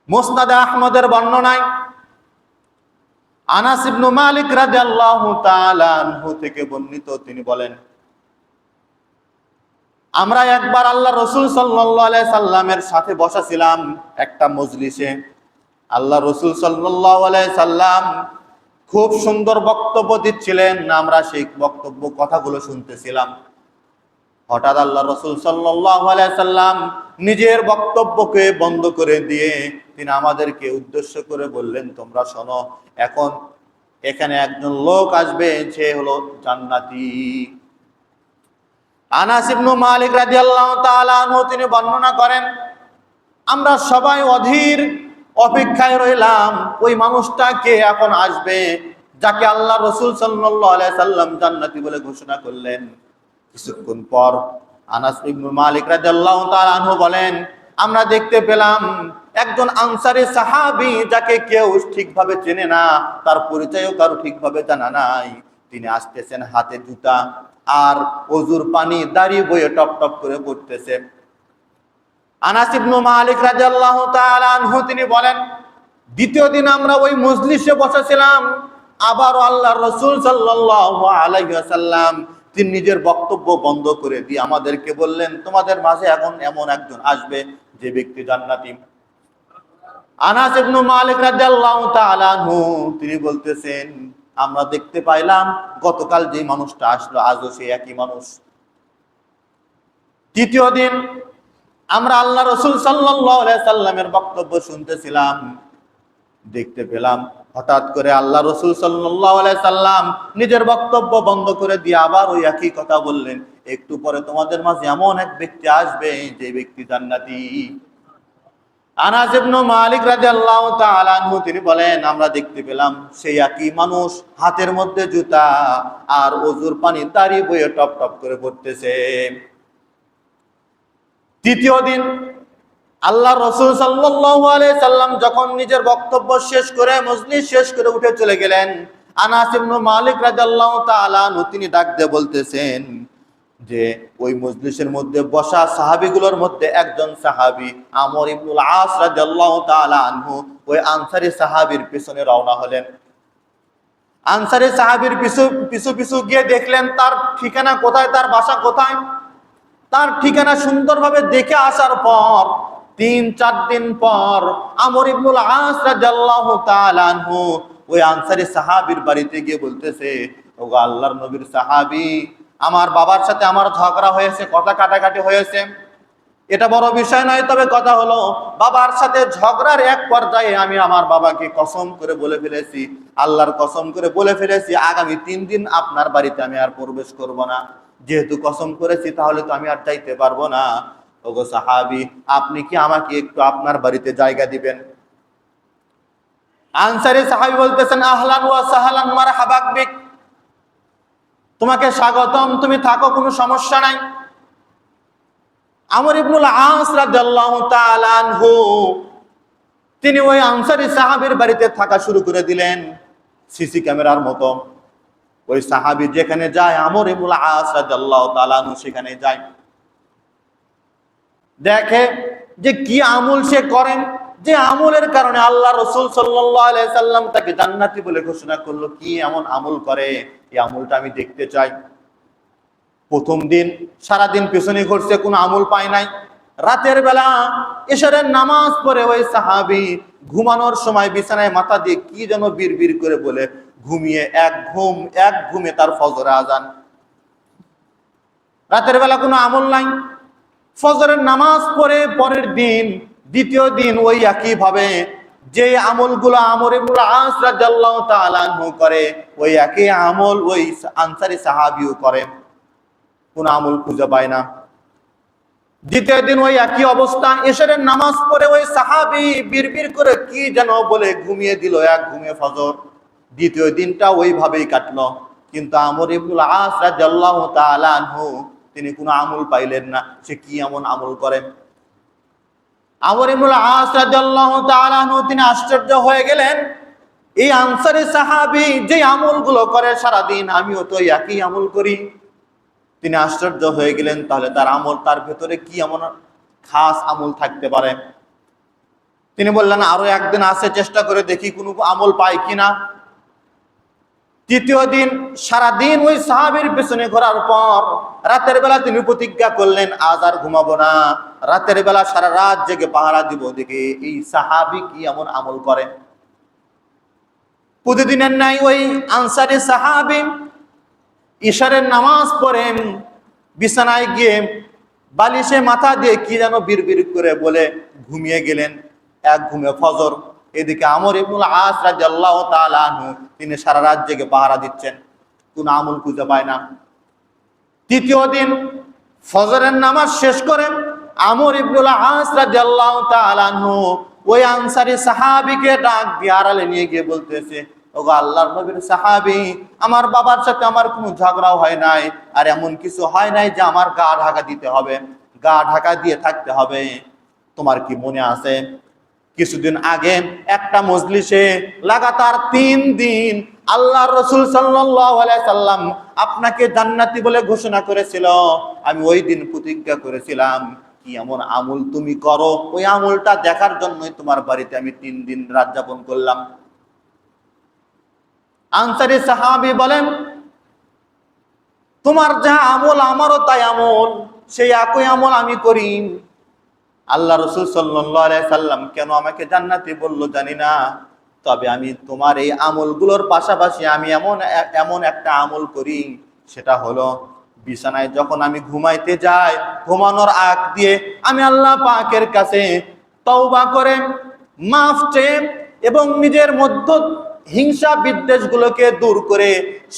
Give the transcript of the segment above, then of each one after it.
মুসনাদে আহমদের বর্ণনায় আনাস ইবনে মালিক রাদিয়াল্লাহু তাআলা আনহু থেকে বর্ণিত, তিনি বলেন, আমরা একবার আল্লাহ রাসূল সাল্লাল্লাহু আলাইহি সাল্লামের সাথে বসা ছিলাম একটা মজলিসে। আল্লাহ রাসূল সাল্লাল্লাহু আলাইহি সাল্লাম খুব সুন্দর বক্তব্য দিচ্ছিলেন, আমরা সেই বক্তব্য কথাগুলো শুনতেছিলাম। হঠাৎ আল্লাহ রাসূল সাল্লাল্লাহু আলাইহি সাল্লাম নিজের বক্তব্যকে বন্ধ করে দিয়ে তিনি আমাদেরকে উদ্দেশ্য করে বললেন, তোমরা শোনো, এখন এখানে একজন লোক আসবে, সে হলো জান্নাতি। আনাস ইবনে মালিক রাদিয়াল্লাহু তাআলা আনহু তিনি বর্ণনা করেন, আমরা সবাই অধীর অপেক্ষায় রইলাম ওই মানুষটা কে এখন আসবে, যাকে আল্লাহ রাসূল সাল্লাল্লাহু আলাইহি সাল্লাম জান্নাতি বলে ঘোষণা করলেন। কিছুক্ষণ পর আনাস ইবনে মালিক রাদিয়াল্লাহু তাআলা আনহু বলেন, আমরা দেখতে পেলাম একজন আনসারী সাহাবী, যাকে কেউ ঠিকভাবে চেনে না, তার পরিচয়ও কারো ঠিকভাবে জানা নাই। তিনি আসতেছেন, হাতে জুতা আর ওযুর পানি দাড়ি বয়ে টপ টপ করে পড়তেছে। আনাস ইবনে মালিক রাদিয়াল্লাহু তাআলা আনহু তিনি বলেন, দ্বিতীয় দিন আমরা ওই মজলিসে বসেছিলাম, আবারও আল্লাহর রাসূল সাল্লাল্লাহু আলাইহি ওয়াসাল্লাম তিনি নিজের বক্তব্য বন্ধ করে দিয়ে আমাদেরকে বললেন, তোমাদের মাঝে এখন এমন একজন আসবে যে ব্যক্তি জান্নাতি। আনাস ইবনে মালিক রাদিয়াল্লাহু তাআলা আনহু তিনি বলতেছেন, আমরা দেখতে পাইলাম গতকাল যে মানুষটা আসলো আজও সেই একই মানুষ। তৃতীয় দিন আমরা আল্লাহ রাসূল সাল্লাল্লাহু আলাইহি সাল্লামের বক্তব্য শুনতেছিলাম, দেখতে পেলাম হঠাৎ করে আল্লাহ রাসূল সাল্লাল্লাহু আলাইহি সাল্লাম নিজের বক্তব্য বন্ধ করে দিয়ে আবার ওই একই কথা বললেন, একটু পরে তোমাদের মাঝে এমন এক ব্যক্তি আসবে যে ব্যক্তি জান্নাতি। আনাস ইবনে মালিক রাদিয়াল্লাহু তাআলা আনহু তিনি বলেন, আমরা দেখতে পেলাম সেই একই মানুষ হাতের মধ্যে জুতা আর ওযুর পানি দাড়ি বয়ে টপ টপ করে পড়তেছে। তৃতীয় দিন আল্লাহ রাসূল সাল্লাল্লাহু আলাইহি সাল্লাম যখন নিজের বক্তব্য শেষ করে মজলিস শেষ করে উঠে চলে গেলেন, আনাস ইবনে মালিক রাদিয়াল্লাহু তাআলা আনহু তিনি ডাক দিয়ে বলতেছেন যে ওই মজলিসের মধ্যে বসা সাহাবীগুলোর মধ্যে একজন সাহাবী আমর ইবনুল আস রাদিয়াল্লাহু তাআলা আনহু ওই আনসারী সাহাবীর পিছনে রওনা হলেন। আনসারী সাহাবীর পিছু পিছু গিয়ে দেখলেন তার ঠিকানা কোথায়, তার বাসা কোথায়। তার ঠিকানা সুন্দরভাবে দেখে আসার পর ৩-৪ দিন পর আমর ইবনুল আস রাদিয়াল্লাহু তাআলা আনহু ওই আনসারী সাহাবীর বাড়িতে গিয়ে বলতেছে, ওগো আল্লাহর নবীর সাহাবী, আমার বাবার সাথে আমার ঝগড়া হয়েছে, কথা কাটাকাটি হয়েছে। এটা বড় বিষয় নয়, তবে কথা হলো বাবার সাথে ঝগড়ার এক পর্যায়ে আমি আমার বাবাকে কসম করে বলে ফেলেছি, আল্লাহর কসম করে বলে ফেলেছি, আগামী ৩ দিন আপনার বাড়িতে আমি আর প্রবেশ করব না। যেহেতু কসম করেছি তাহলে তো আমি আর যাইতে পারবো না। ওগো সাহাবী, আপনি কি আমাকে একটু আপনার বাড়িতে জায়গা দিবেন? আনসারী সাহাবী বলতেছেন, আহলান ওয়া সাহলান মারহাবাক বিক, তোমাকে স্বাগতম, তুমি থাকো, কোনো সমস্যা নাই। আমর ইবনুল আস রাদিয়াল্লাহু তাআলা আনহু তিনি ওই আনসারী সাহাবীর বাড়িতে থাকা শুরু করে দিলেন সিসি ক্যামেরার মতো। ওই সাহাবী যেখানে যায় আমর ইবনুল আস রাদিয়াল্লাহু তাআলা আনহু সেখানে যায়, দেখে যে কি আমল সে করেন, যে আমলের কারণে আল্লাহ রাসূল সাল্লাল্লাহু আলাইহি সাল্লাম তাকে জান্নাতি বলে ঘোষণা করলো। কি এমন আমল করে, এই আমলটা আমি দেখতে চাই। প্রথম দিন সারাদিন পেছনে ঘুরছে, কোনো আমল পায় নাই। রাতের বেলা এশারের নামাজ পড়ে ওই সাহাবী ঘুমানোর সময় বিছানায় মাথা দিয়ে কি যেন বিড়বিড় করে বলে ঘুমিয়ে এক ঘুমে তার ফজর আজান। রাতের বেলা কোনো আমল নাই। ফজরের নামাজ পড়ে পরের দিন দ্বিতীয় দিন ওই একই ভাবে যে আমলগুলো আমর ইবনুল আস রাদিয়াল্লাহু তাআলা আনহু করে, ওই একই আমল ওই আনসারী সাহাবীও করে, কোন আমল খুঁজে পায় না। দ্বিতীয় দিন ওই একই অবস্থা, এশারের নামাজ পড়ে ওই সাহাবী বিড়বিড় করে কি যেন বলে ঘুমিয়ে দিল এক ঘুমে ফজর। দ্বিতীয় দিনটা ওইভাবেই কাটলো, কিন্তু আমর ইবনুল আস রাদিয়াল্লাহু তাআলা আনহু তিনি কোনো আমল পাইলেন না। সে কি এমন আমল করেন? আমর ইবনুল আস রাদিয়াল্লাহু তাআলা আনহু তিনি আশ্চর্য হয়ে গেলেন, এই আনসারী সাহাবী যে আমলগুলো করে সারাদিন আমিও তো একই আমল করি। তিনি আশ্চর্য হয়ে গেলেন, তাহলে তার আমল, তার ভেতরে কি এমন খাস আমল থাকতে পারে। তিনি বললেন আরো একদিন আছে, চেষ্টা করে দেখি কোনো আমল পাই কিনা। তৃতীয় দিন সারাদিন ওই সাহাবীর পেছনে ঘোরার পর রাতের বেলা তিনি প্রতিজ্ঞা করলেন আজ আর ঘুমাবো না, রাতের বেলা সারা রাত জেগে পাহারা দিব, দেখে এই সাহাবী কি এমন আমল করে। প্রতিদিনের নাই ওই আনসারী সাহাবী ইশারের নামাজ পড়েন, বিছানায় গিয়ে বালিশে মাথা দিয়ে কি যেন বিড়বিড় করে বলে ঘুমিয়ে গেলেন। এক ঘুমে ফজর। এদিকে আমর ইবনুল আস রাদিয়াল্লাহু তাআলা আনহু তিনি সারা রাত জেগে পাহারা দিচ্ছেন, কোন আমল খুঁজে পায় না। তৃতীয় দিন ফজরের নামাজ শেষ করেন আমর ইবনুল আস রাদিয়াল্লাহু তাআলা আনহু ওই আনসারী সাহাবীকে ডাক দিয়ে আড়ালে নিয়ে গিয়ে বলতেছে, ওগো আল্লাহর নবীর সাহাবী, আমার বাবার সাথে আমার কোনো ঝগড়াও হয় নাই, আর এমন কিছু হয় নাই যে আমার গা ঢাকা দিতে হবে, গা ঢাকা দিয়ে থাকতে হবে। তোমার কি মনে আছে কিছুদিন আগে একটা মজলিসে লাগাতার 3 দিন আল্লাহর রাসূল সাল্লাল্লাহু আলাইহি সাল্লাম আপনাকে জান্নাতি বলে ঘোষণা করেছিল। আমি ওই দিন প্রতিজ্ঞা করেছিলাম কি এমন আমল তুমি করো, ওই আমলটা দেখার জন্যই তোমার বাড়িতে আমি 3 দিন রাত যাপন করলাম। আনসারী সাহাবী বলেন, তোমার যা আমল আমারও তাই আমল, সেই একই আমল আমি করি। আল্লাহ রাসূল সাল্লাল্লাহু আলাইহি সাল্লাম কেন আমাকে জান্নাতি বলল জানি না, তবে আমি তোমার এই আমলগুলোর পাশাপাশি আমি এমন একটা আমল করি, সেটা হলো বিছানায় যখন আমি ঘুমাইতে যাই, ঘুমানোর আগ দিয়ে আমি আল্লাহ পাকের কাছে তওবা করে মাফ চেয়ে এবং নিজের মধ্য হিংসা বিদ্বেষগুলোকে দূর করে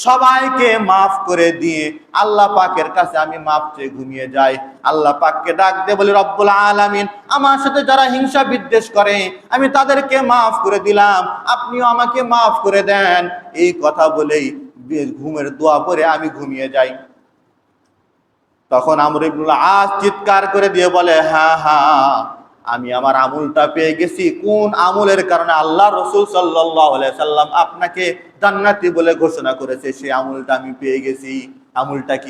সবাইকে মাফ করে দিয়ে আল্লাহ পাকের কাছে আমি মাফ চেয়ে ঘুমিয়ে যাই। আল্লাহ পাককে ডাক দিয়ে বলি, রব্বুল আলামিন, আমার সাথে যারা হিংসা বিদ্বেষ করে আমি তাদেরকে মাফ করে দিলাম, আপনিও আমাকে মাফ করে দেন। এই কথা বলেই ঘুমের দোয়া পড়ে আমি ঘুমিয়ে যাই। তখন আমর ইবনুল আস চিৎকার করে দিয়ে বলে, হ্যাঁ হ্যাঁ, আমি আমার আমলটা পেয়ে গেছি। কোন আমলের কারণে আল্লাহ রাসূল সাল্লাল্লাহু আলাইহি সাল্লাম আপনাকে জান্নাতি বলে ঘোষণা করেছে, সেই আমলটা আমি পেয়ে গেছি। আমলটা কি?